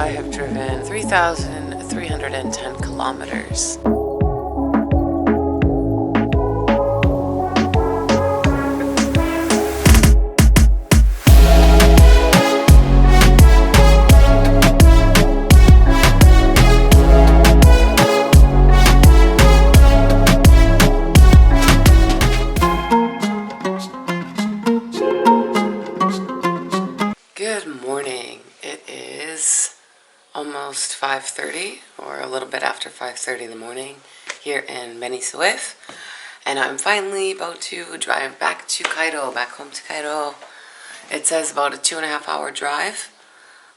I have driven 3,310 kilometers. Good morning. It is almost 5:30 or a little bit after 5:30 in the morning here in Beni Suef, and I'm finally about to drive back to Cairo, back home to Cairo. It says about a 2.5 hour drive,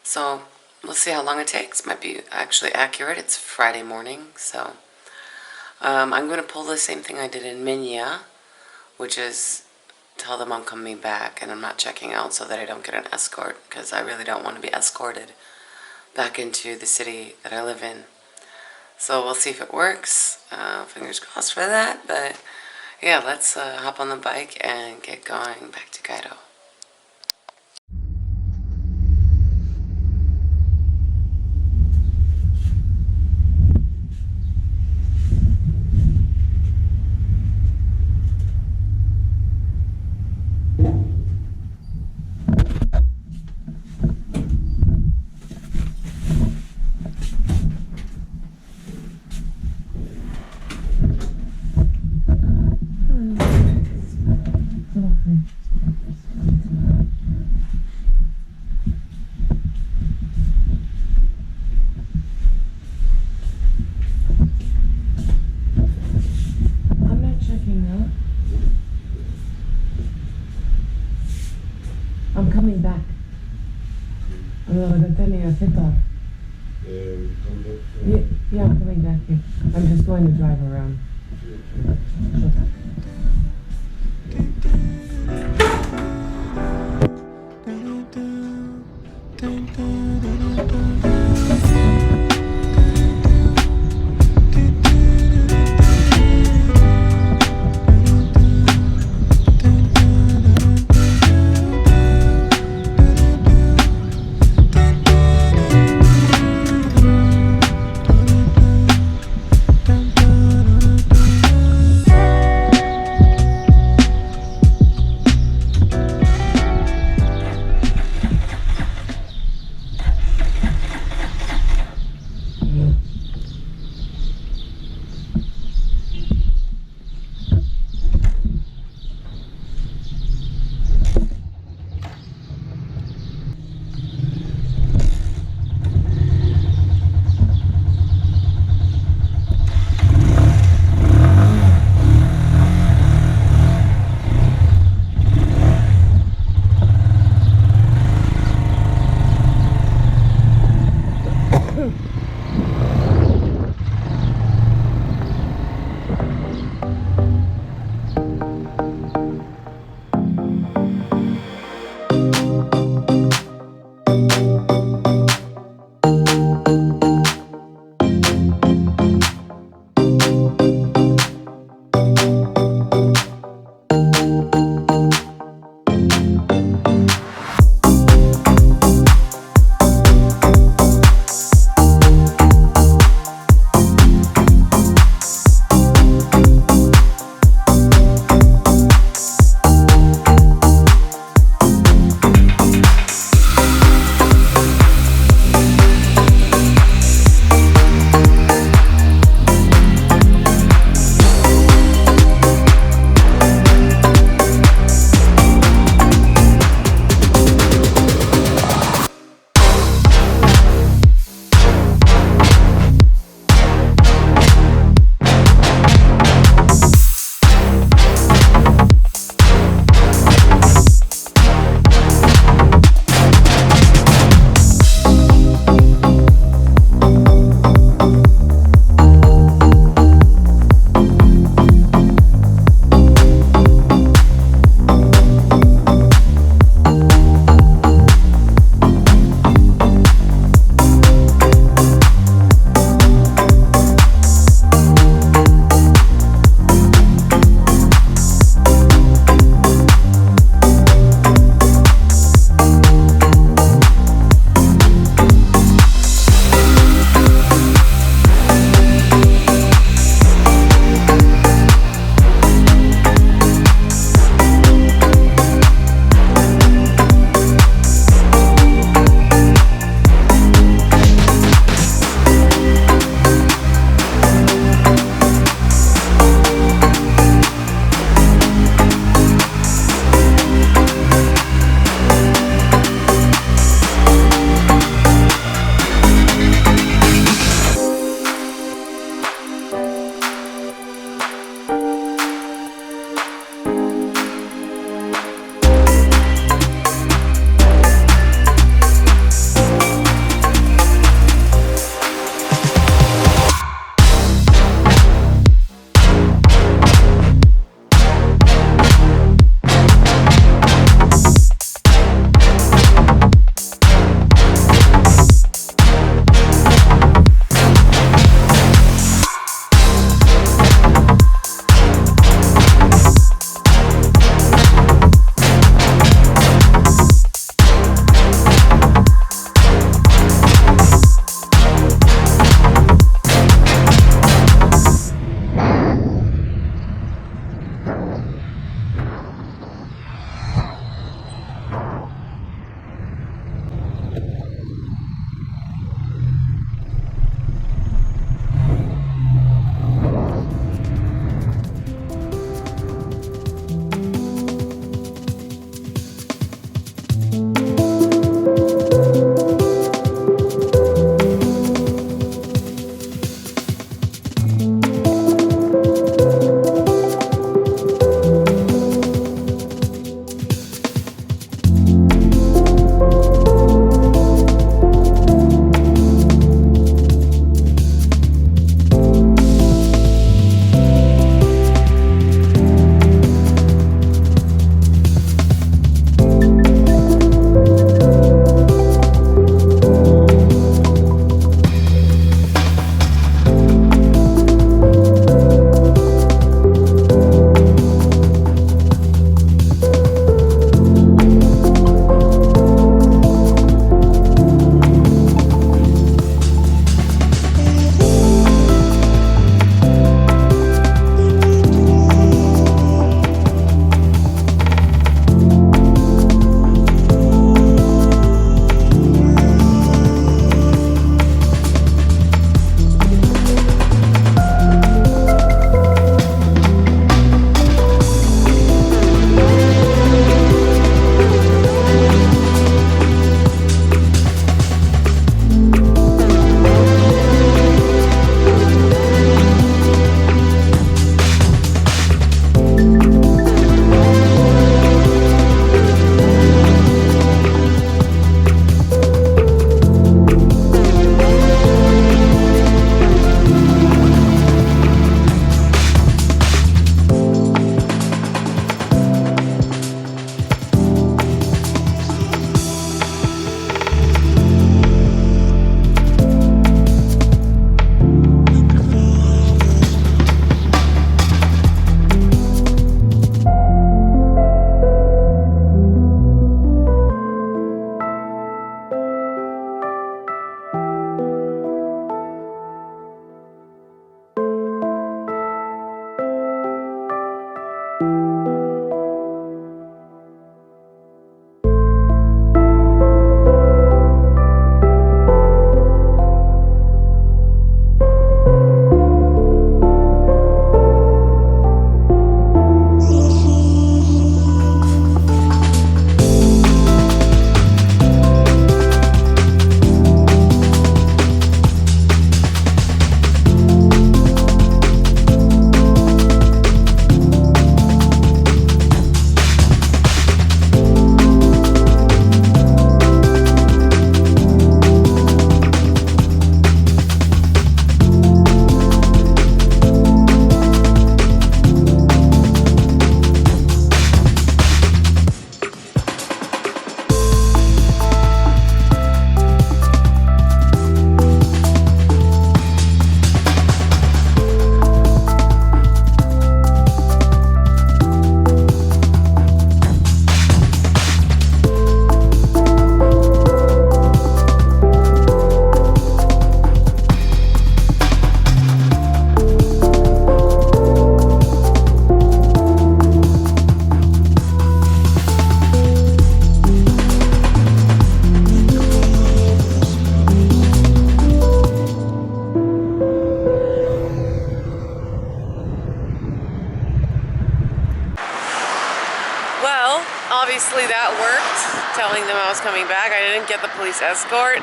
so we'll see how long it takes. Might be actually accurate. It's Friday morning, so I'm going to pull the same thing I did in Minya, which is tell them I'm coming back and I'm not checking out so that I don't get an escort, because I really don't want to be escorted back into the city that I live in. So we'll see if it works. Fingers crossed for that. But yeah, let's hop on the bike and get going back to Cairo. I'm coming back. Yeah, I'm coming back here. I'm just going to drive around. obviously that worked, telling them I was coming back. I didn't get the police escort.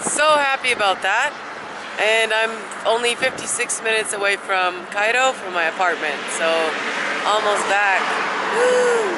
So happy about that. And I'm only 56 minutes away from Cairo, from my apartment. So almost back. Woo!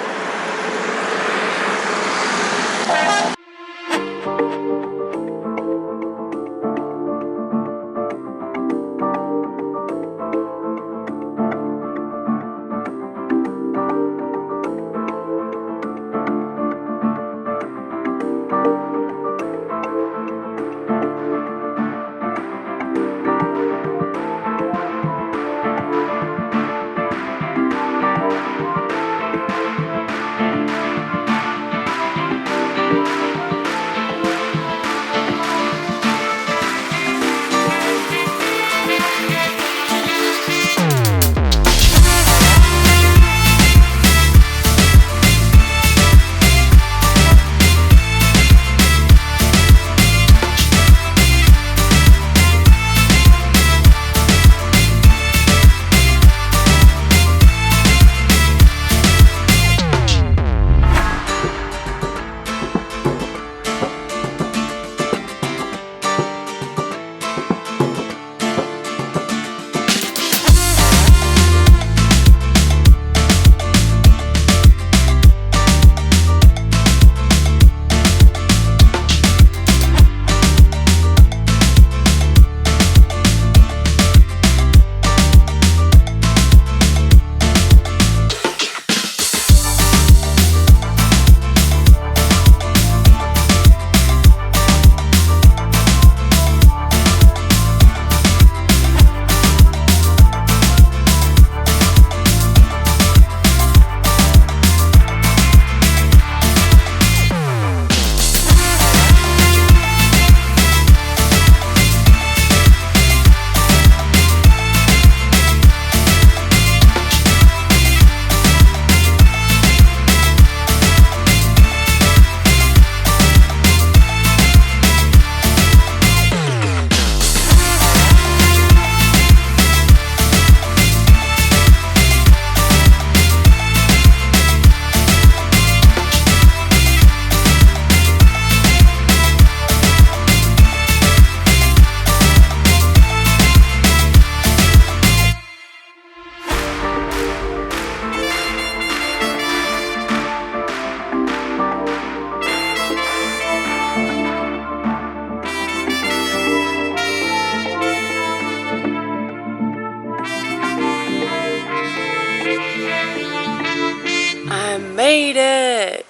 Made it!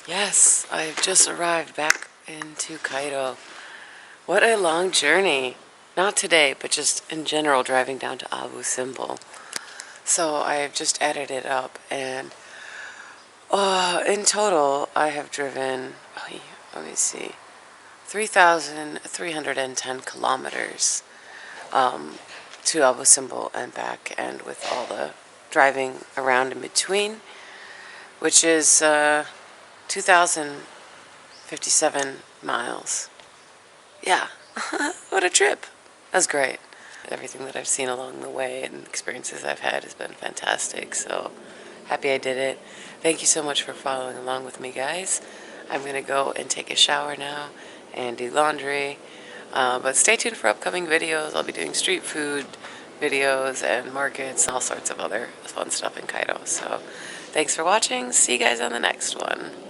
Yes, I've just arrived back into Cairo. What a long journey. Not today, but just in general, driving down to Abu Simbel. So I've just added it up, and in total I have driven, let me see, 3,310 kilometers to Abu Simbel and back, and with all the driving around in between, which is 2,057 miles. Yeah, what a trip. That was great. Everything that I've seen along the way and experiences I've had has been fantastic, so happy I did it. Thank you so much for following along with me, guys. I'm going to go and take a shower now and do laundry, but stay tuned for upcoming videos. I'll be doing street food videos and markets and all sorts of other fun stuff in Cairo. So thanks for watching. See you guys on the next one.